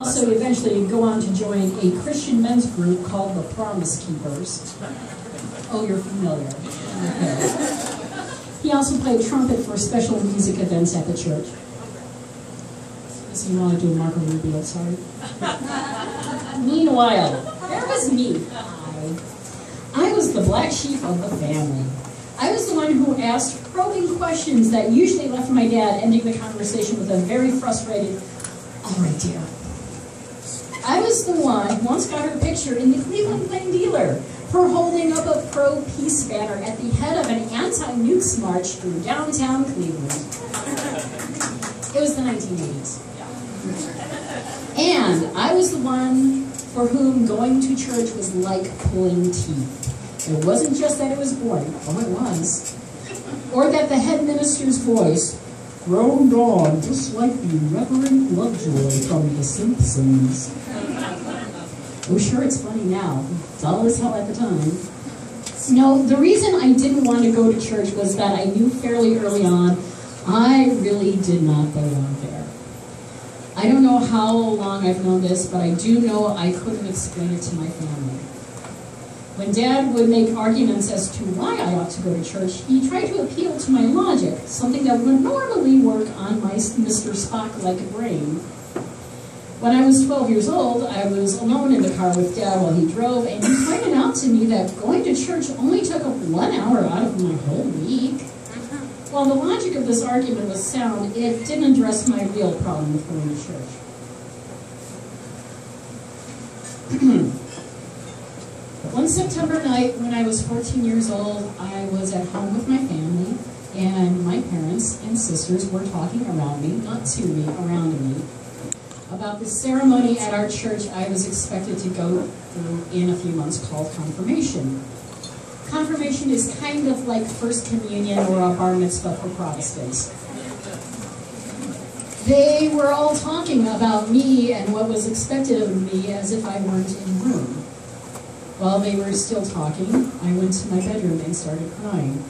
Also, eventually go on to join a Christian men's group called the Promise Keepers. Oh, you're familiar. Okay. He also played trumpet for special music events at the church. So you want to do a Marco Rubio, sorry. Meanwhile, there was me. I was the black sheep of the family. I was the one who asked probing questions that usually left my dad ending the conversation with a very frustrated, "All right, dear." I was the one who once got her picture in the Cleveland Plain Dealer for holding up a pro-peace banner at the head of an anti-nukes march through downtown Cleveland. It was the 1980s. And I was the one for whom going to church was like pulling teeth. It wasn't just that it was boring, oh it was, or that the head minister's voice droned on just like the Reverend Lovejoy from The Simpsons. Oh sure, it's funny now. Dull as hell at the time. No, the reason I didn't want to go to church was that I knew fairly early on I really did not belong there. I don't know how long I've known this, but I do know I couldn't explain it to my family. When Dad would make arguments as to why I ought to go to church, he tried to appeal to my logic, something that would normally work on my Mr. Spock-like brain. When I was 12 years old, I was alone in the car with Dad while he drove, and he pointed out to me that going to church only took up 1 hour out of my whole week. While the logic of this argument was sound, it didn't address my real problem with going to church. One September night when I was 14 years old, I was at home with my family, and my parents and sisters were talking around me, not to me, around me, about the ceremony at our church I was expected to go through in a few months called confirmation. Confirmation is kind of like First Communion or a bar mitzvah for Protestants. They were all talking about me and what was expected of me as if I weren't in the room. While they were still talking, I went to my bedroom and started crying.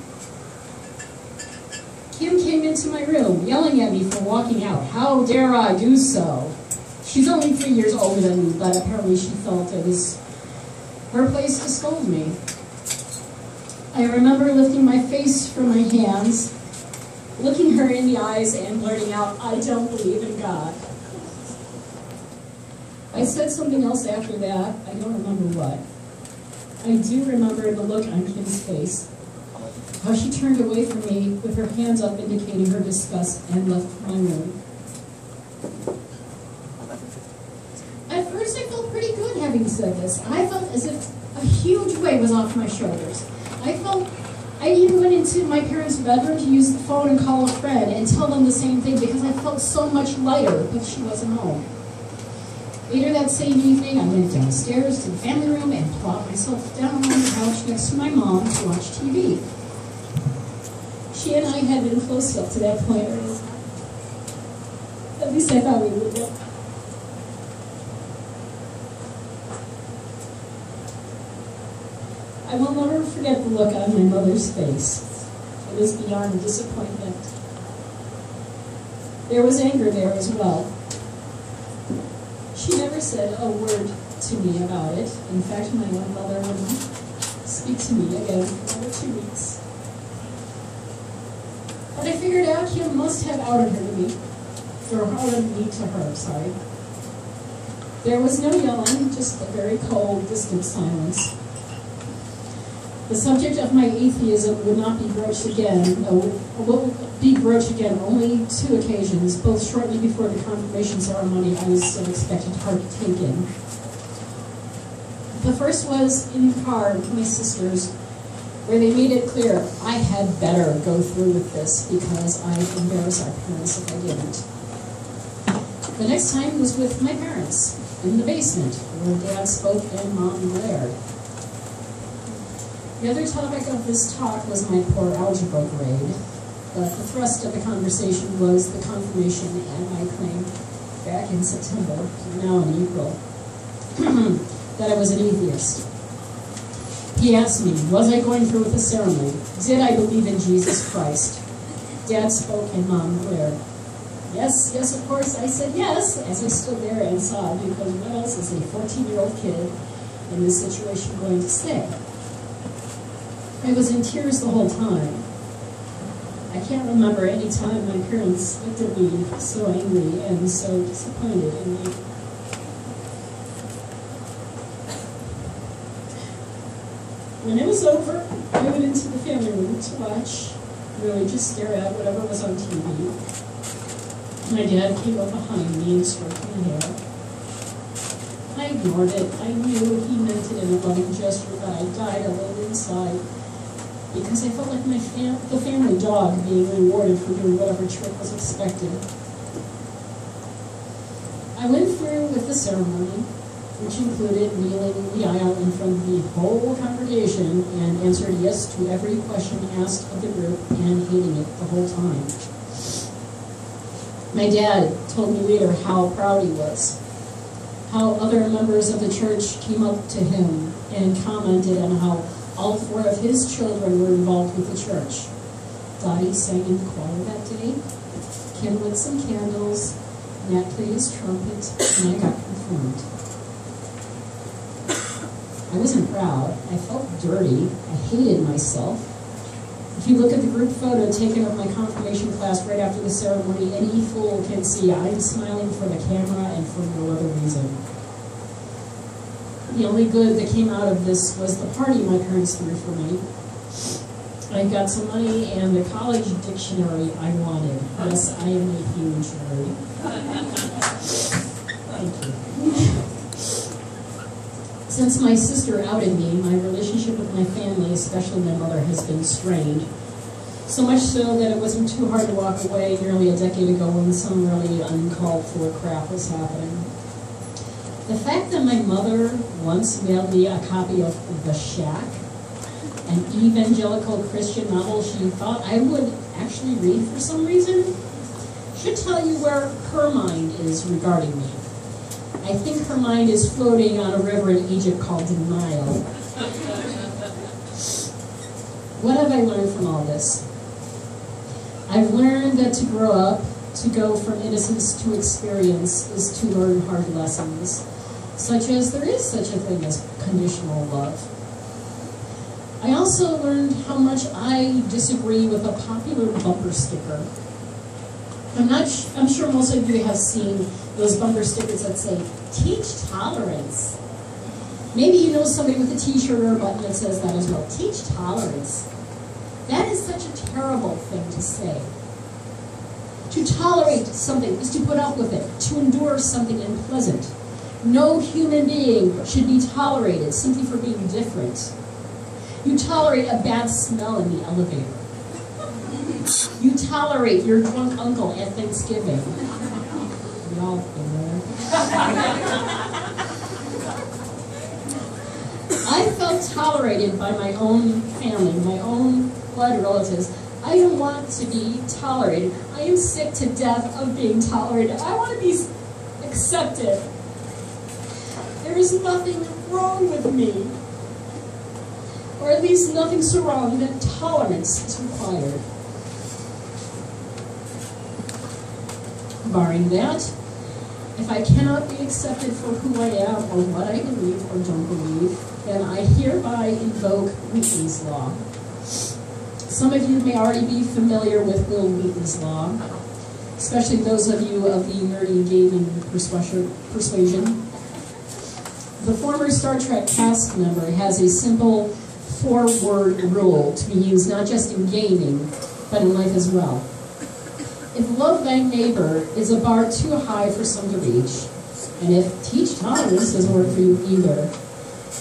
Kim came into my room, yelling at me for walking out. How dare I do so? She's only 3 years older than me, but apparently she felt it was her place to scold me. I remember lifting my face from my hands, looking her in the eyes and blurting out, "I don't believe in God." I said something else after that. I don't remember what. I do remember the look on Kim's face, how she turned away from me with her hands up indicating her disgust and left my room. At first I felt pretty good having said this. I felt as if a huge weight was off my shoulders. I even went into my parents' bedroom to use the phone and call a friend and tell them the same thing because I felt so much lighter, but she wasn't home. Later that same evening, I went downstairs to the family room and plopped myself down on the couch next to my mom to watch TV. She and I had been close up to that point, or at least I thought we would be. I will never forget the look on my mother's face. It was beyond disappointment. There was anger there as well. She never said a word to me about it. In fact, my mother wouldn't speak to me again for over 2 weeks. But I figured out Kim must have outed her to me, or outed me to her, sorry. There was no yelling, just a very cold, distant silence. The subject of my atheism would not be broached again, will be broached again only 2 occasions, both shortly before the confirmation ceremony I was still expected to partake in. The first was in the car with my sisters, where they made it clear I had better go through with this because I'd embarrass our parents if I didn't. The next time was with my parents, in the basement, where Dad spoke and Mom glared. The other topic of this talk was my poor algebra grade, but the thrust of the conversation was the confirmation and my claim back in September, now in April, that I was an atheist. He asked me, was I going through with the ceremony? Did I believe in Jesus Christ? Dad spoke and Mom glared. Yes, yes, of course, I said yes, as I stood there and sobbed, because what else is a 14-year-old kid in this situation going to say? I was in tears the whole time. I can't remember any time my parents looked at me so angry and so disappointed in me. When it was over, I went into the family room to watch, really just stare at whatever was on TV. My dad came up behind me and stroked my hair. I ignored it. I knew he meant it in a loving gesture, but I died a little inside because I felt like the family dog being rewarded for doing whatever trick was expected. I went through with the ceremony, which included kneeling in the aisle in front of the whole congregation and answered yes to every question asked of the group and hating it the whole time. My dad told me later how proud he was, how other members of the church came up to him and commented on how all 4 of his children were involved with the church. Dottie sang in the choir that day, Kim lit some candles, Nat played his trumpet, and I got confirmed. I wasn't proud. I felt dirty. I hated myself. If you look at the group photo taken of my confirmation class right after the ceremony, any fool can see I'm smiling for the camera and for no other reason. The only good that came out of this was the party my parents threw for me. I got some money and the college dictionary I wanted. Yes, I am a huge nerd. Thank you. Since my sister outed me, my relationship with my family, especially my mother, has been strained. So much so that it wasn't too hard to walk away nearly a decade ago when some really uncalled for crap was happening. The fact that my mother once mailed me a copy of The Shack, an evangelical Christian novel she thought I would actually read for some reason, should tell you where her mind is regarding me. I think her mind is floating on a river in Egypt called Nile. What have I learned from all this? I've learned that to grow up, to go from innocence to experience, is to learn hard lessons, such as there is such a thing as conditional love. I also learned how much I disagree with a popular bumper sticker. I'm sure most of you have seen those bumper stickers that say, teach tolerance. Maybe you know somebody with a t-shirt or a button that says that as well. Teach tolerance. That is such a terrible thing to say. To tolerate something is to put up with it, to endure something unpleasant. No human being should be tolerated simply for being different. You tolerate a bad smell in the elevator. You tolerate your drunk uncle at Thanksgiving. We all been there. I felt tolerated by my own family, my own blood relatives. I don't want to be tolerated. I am sick to death of being tolerated. I want to be accepted. There is nothing wrong with me. Or at least nothing so wrong that tolerance is required. Barring that, if I cannot be accepted for who I am or what I believe or don't believe, then I hereby invoke Wheaton's Law. Some of you may already be familiar with Will Wheaton's Law, especially those of you of the nerdy gaming persuasion. The former Star Trek cast member has a simple 4-word rule to be used not just in gaming, but in life as well. If love thy neighbor is a bar too high for some to reach, and if teach tolerance doesn't work for you either,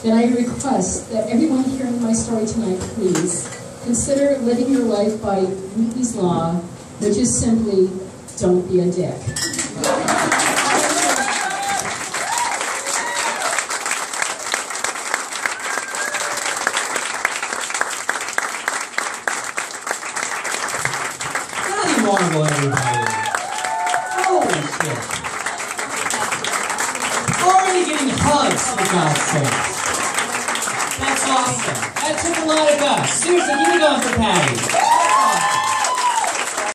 then I request that everyone hearing my story tonight, please, consider living your life by Wheaton's Law, which is simply, don't be a dick. Marvel, everybody. Holy shit. Already getting hugs, for God's sake. That's awesome. That took a lot of guts. Seriously, give it on for Patty.